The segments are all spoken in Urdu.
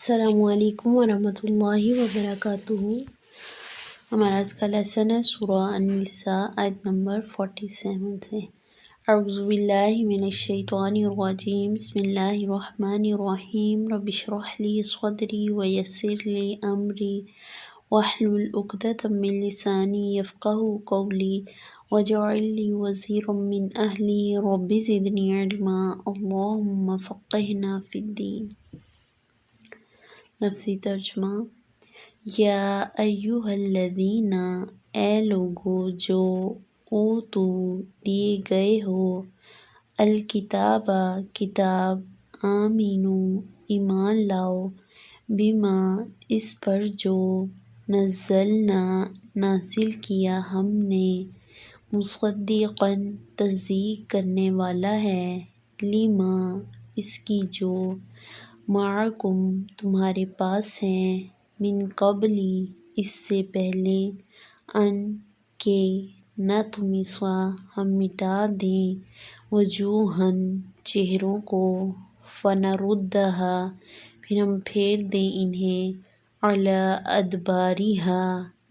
السلام علیکم ورحمۃ اللہ وبرکاتہ۔ ہمارا آج کا لیسن ہے سورہ النساء آیت نمبر 47 سے۔ اعوذ باللہ من الشیطان الرجیم، بسم اللہ الرحمن الرحیم۔ رب اشرح لی صدری ویسر لی امری واحلل عقدۃ من لسانی یفقہوا قولی واجعل لی وزیرا من اہلی رب زدنی علما اللہم فقہنا فی الدین۔ لفظی ترجمہ: یا ایھا الذین، اے لوگو جو اوتو دیے گئے ہو، الکتاب کتاب، آمنو ایمان لاؤ، بما اس پر جو، نزلنا نازل کیا ہم نے، مصدقاً تصدیق کرنے والا ہے، لما اس کی جو، معکم تمہارے پاس ہے، من قبل اس سے پہلے، ان کہ نطمس ہم مٹا دیں، وجوہاً چہروں کو، فنردھا پھر ہم پھیر دیں انہیں، علی ادبارہا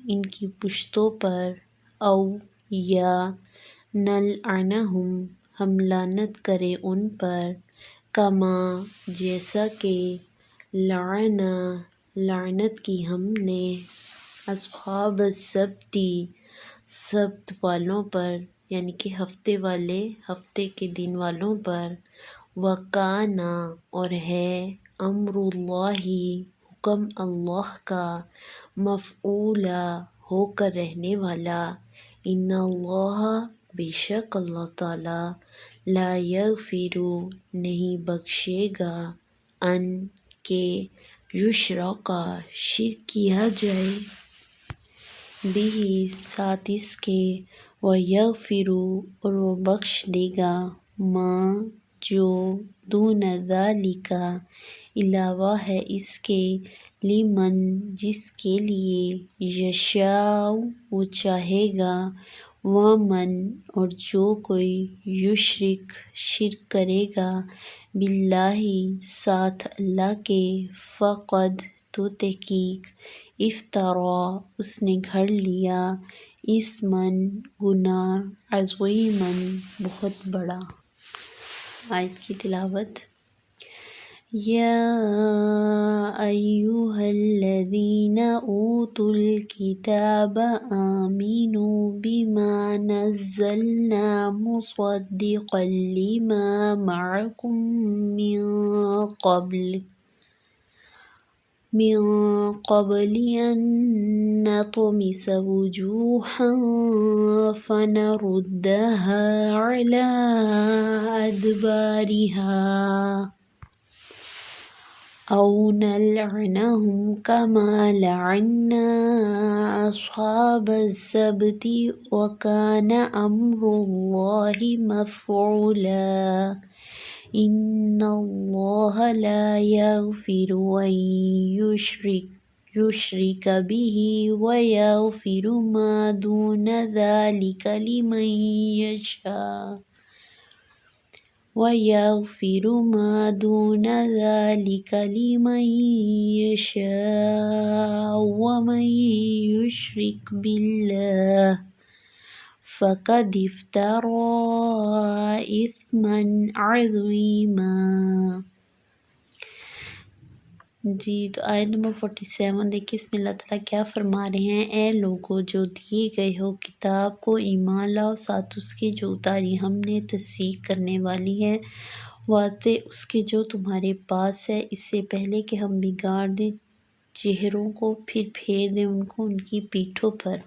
ان کی پشتوں پر، او یا نلعنہم ہم لعنت کریں ان پر، کما جیسا کہ لعنا لعنت کی ہم نے، اصحاب السبت سبت والوں پر یعنی کہ ہفتے کے دن والوں پر، وکان اور ہے، امر اللہ حکم اللہ کا، مفعولا ہو کر رہنے والا، ان اللہ بے شک اللہ تعالی، لا یغفر نہیں بخشے گا، ان کہ یشرک شرک کیا جائے، بہ ساتھ اس کے، ویغفر اور وہ بخش دے گا، ما جو، دون ذالک علاوہ ہے اس کے، لمن جس کے لیے، یشاء وہ چاہے گا، ومن اور جو کوئی، یشرک شرک کرے گا، باللہ ساتھ اللہ کے، فقد تو تحقیق، افتری اس نے گھڑ لیا، اثمًا گناہ، عظیمًا بہت بڑا۔ آیت کی تلاوت: یا ایھا الذین اوتوا الکتاب آمنوا بما نزلنا مصدقا لما معکم من قبل ان نطمس وجوہا فنردها علی ادبارہا او نلعنہم کما لعنا اصحاب السبت وکان امر اللہ مفعولا، ان اللہ لا یغفر ان یشرک بہ ویغفر ما دون ذلک لمن یشاء، ومن یشرک باللہ فقد افتری اثما عظیما۔ جی تو آیت نمبر 47 دیکھیے، اس میں اللہ تعالیٰ کیا فرما رہے ہیں: اے لوگو جو دیے گئے ہو کتاب کو، ایمان لاؤ، ساتھ اس کے جو اتاری ہم نے، تصدیق کرنے والی ہے، واضح اس کے جو تمہارے پاس ہے، اس سے پہلے کہ ہم بگاڑ دیں چہروں کو، پھر پھیر دیں ان کو ان کی پیٹھوں پر۔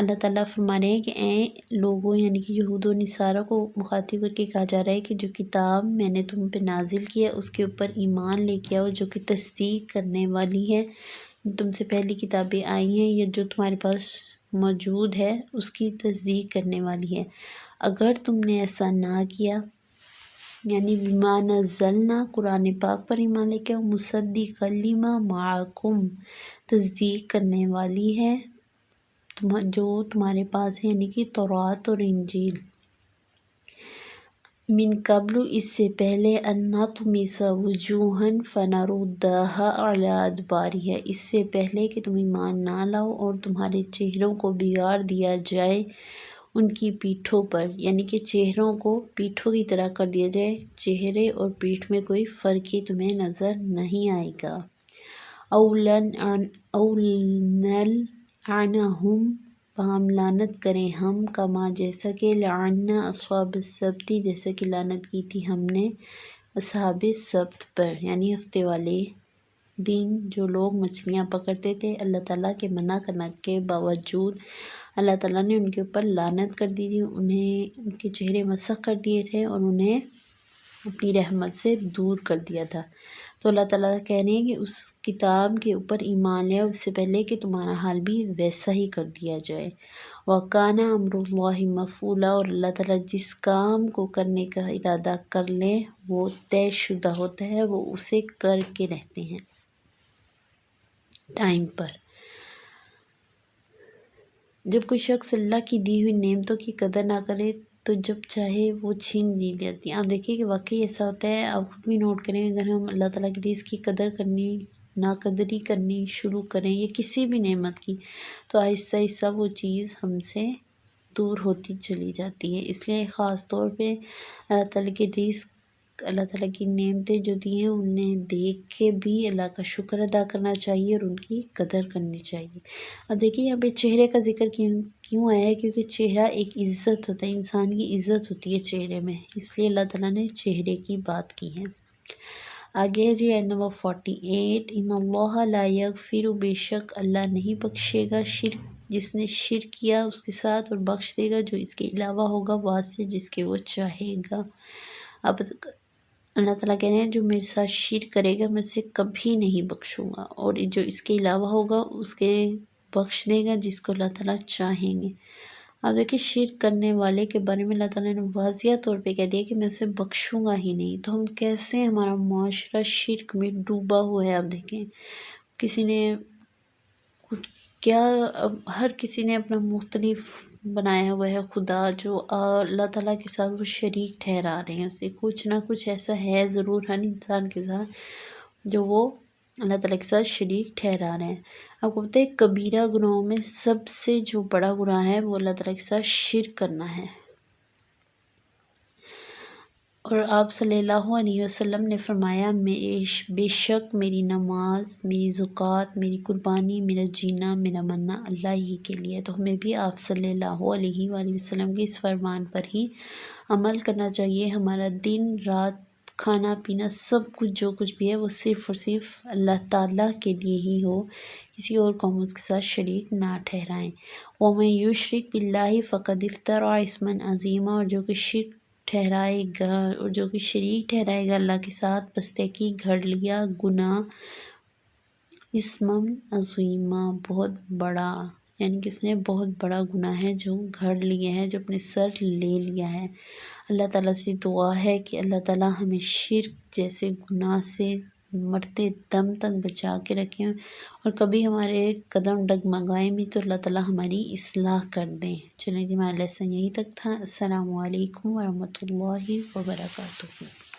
اللہ تعالیٰ فرما رہے ہیں کہ اے لوگوں یعنی کہ یہود و نصارہ کو مخاطب کر کے کہا جا رہا ہے کہ جو کتاب میں نے تم پہ نازل کیا اس کے اوپر ایمان لے کے آؤ، جو کہ تصدیق کرنے والی ہے، تم سے پہلی کتابیں آئی ہیں یا جو تمہارے پاس موجود ہے اس کی تصدیق کرنے والی ہے۔ اگر تم نے ایسا نہ کیا یعنی بما نزلنا قرآن پاک پر ایمان لے کے آؤ، مصدقا لما معکم تصدیق کرنے والی ہے جو تمہارے پاس ہے، یعنی کہ تورات اور انجیل۔ من قبل اس سے پہلے ان نطمس وجوہن فنردھا علی ادبارہا، اس سے پہلے کہ تم ایمان نہ لاؤ اور تمہارے چہروں کو بگاڑ دیا جائے ان کی پیٹھوں پر، یعنی کہ چہروں کو پیٹھوں کی طرح کر دیا جائے، چہرے اور پیٹھ میں کوئی فرق ہی تمہیں نظر نہیں آئے گا۔ او نلعنہم، ہم لعنت کریں ہم، کما جیسا کہ لعنا اصحاب السبت، جیسا کہ لعنت کی تھی ہم نے اصحاب سبت پر، یعنی ہفتے والے دن جو لوگ مچھلیاں پکڑتے تھے اللہ تعالیٰ کے منع کرنے کے باوجود اللہ تعالیٰ نے ان کے اوپر لعنت کر دی تھی، انہیں ان کے چہرے مسخ کر دیے تھے اور انہیں اپنی رحمت سے دور کر دیا تھا۔ تو اللہ تعالیٰ کہہ رہے ہیں کہ اس کتاب کے اوپر ایمان لے اس سے پہلے کہ تمہارا حال بھی ویسا ہی کر دیا جائے۔ وَكَانَ أَمْرُ اللَّهِ مَفْعُولًا، اور اللہ تعالیٰ جس کام کو کرنے کا ارادہ کر لیں وہ طے شدہ ہوتا ہے، وہ اسے کر کے رہتے ہیں ٹائم پر۔ جب کوئی شخص اللہ کی دی ہوئی نعمتوں کی قدر نہ کرے تو جب چاہے وہ چھین لی جاتی ہیں۔ آپ دیکھیے کہ واقعی ایسا ہوتا ہے، آپ خود بھی نوٹ کریں، اگر ہم اللہ تعالیٰ کی رزق کی قدر کرنی، ناقدری کرنی شروع کریں یا کسی بھی نعمت کی، تو آہستہ آہستہ وہ چیز ہم سے دور ہوتی چلی جاتی ہے۔ اس لیے خاص طور پہ اللہ تعالیٰ کی رزق، اللہ تعالیٰ کی نعمتیں جو دی ہیں انہیں دیکھ کے بھی اللہ کا شکر ادا کرنا چاہیے اور ان کی قدر کرنی چاہیے۔ اب دیکھیے یہاں پہ چہرے کا ذکر کیوں آیا ہے، کیونکہ چہرہ ایک عزت ہوتا ہے، انسان کی عزت ہوتی ہے چہرے میں، اس لیے اللہ تعالیٰ نے چہرے کی بات کی ہے۔ آگے ہے جی آیت نمبر 48، ان اللہ لا یغفر، بے شک اللہ نہیں بخشے گا شرک، جس نے شرک کیا اس کے ساتھ، اور بخش دے گا جو اس کے علاوہ ہوگا واسطے جس کے وہ چاہے گا۔ اب اللہ تعالیٰ کہہ رہے ہیں جو میرے ساتھ شرک کرے گا میں اسے کبھی نہیں بخشوں گا، اور جو اس کے علاوہ ہوگا اس کے بخش دے گا جس کو اللہ تعالیٰ چاہیں گے۔ اب دیکھیں شرک کرنے والے کے بارے میں اللہ تعالیٰ نے واضح طور پہ کہہ دیا کہ میں اسے بخشوں گا ہی نہیں۔ تو ہم کیسے، ہمارا معاشرہ شرک میں ڈوبا ہوا ہے۔ آپ دیکھیں کسی نے کیا، ہر کسی نے اپنا مختلف بنایا ہوا ہے خدا، جو اللہ تعالیٰ کے ساتھ وہ شریک ٹھہرا رہے ہیں، اسے کچھ نہ کچھ ایسا ہے ضرور ہر انسان کے ساتھ جو وہ اللہ تعالیٰ کے ساتھ شریک ٹھہرا رہے ہیں۔ آپ کو پتہ ہے کبیرہ گناہوں میں سب سے جو بڑا گناہ ہے وہ اللہ تعالیٰ کے ساتھ شرک کرنا ہے۔ اور آپ صلی اللہ علیہ وسلم نے فرمایا بے شک میری نماز، میری زکوٰۃ، میری قربانی، میرا جینا، میرا مرنا اللہ ہی کے لیے۔ تو ہمیں بھی آپ صلی اللہ علیہ وآلہ وسلم کے اس فرمان پر ہی عمل کرنا چاہیے۔ ہمارا دن رات، کھانا پینا، سب کچھ جو کچھ بھی ہے وہ صرف اور صرف اللہ تعالیٰ کے لیے ہی ہو، کسی اور قوم کے ساتھ شریک نہ ٹھہرائیں۔ وَمَن یُشْرِک بِاللَّهِ فَقَدِ افْتَرَىٰ اِثْمًا عَظِیمًا، اور جو کہ شرک ٹھہرائے گا اور جو کہ شریک ٹھہرائے گا اللہ کے ساتھ، پس تحقیق گھڑ لیا گناہ، اِثْمًا عَظِیمًا، بہت بڑا، یعنی کہ اس نے بہت بڑا گناہ ہے جو گھڑ لیا ہے، جو اپنے سر لے لیا ہے۔ اللہ تعالیٰ سے دعا ہے کہ اللہ تعالیٰ ہمیں شرک جیسے گناہ سے مرتے دم تک بچا کے رکھیں، اور کبھی ہمارے قدم ڈگمگائیں بھی تو اللہ تعالیٰ ہماری اصلاح کر دیں۔ چلیں جی ہمارا لیسن یہیں تک تھا۔ السلام علیکم ورحمۃ اللہ وبرکاتہ۔